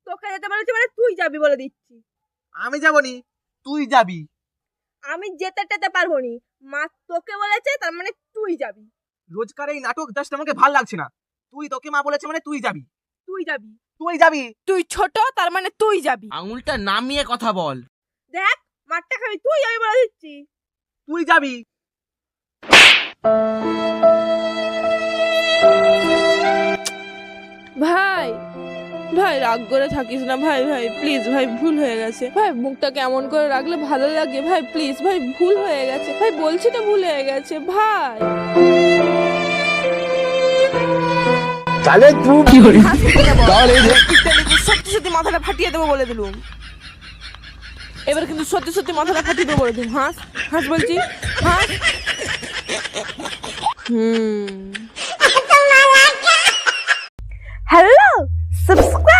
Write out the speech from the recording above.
তোকে যেতে বলেছি মানে তুই যাবি বলে দিচ্ছি। আমি যাবনি, তুই যাবি। আমি যেতে টেতে পারবো নি, মা তোকে বলেছে তার মানে তুই যাবি। রোজকার এই নাটক জাস্ট আমাকে ভাল লাগছে না। তোকে মা বলেছে মানে তুই যাবি। তুই যাবি। তুই যাবি। তুই ছোট তার মানে তুই যাবি। আঙুলটা নামিয়ে কথা বল। দেখ মারটা খাবি, তুই যাবি বলে দিচ্ছি। তুই যাবি। ভাই ভাই রাগ করে থাকিস না ভাই, ভাই প্লিজ ভাই, ভুল হয়ে গেছে ভাই, মুখটা কেমন করে রাখলে ভালো লাগে ভাই, প্লিজ ভাই, ভুল হয়ে গেছে ভাই, বলছি তো ভুল হয়ে গেছে ভাই। তাহলে তুই কি করিস? সত্যি সত্যি মাথাটা ফাটিয়ে দেবো বলে দিলুম, এবার কিন্তু সত্যি সত্যি মাথাটা ফাটিয়ে দেবো বলে দিলুম। হাস হাস বলছি, হাস।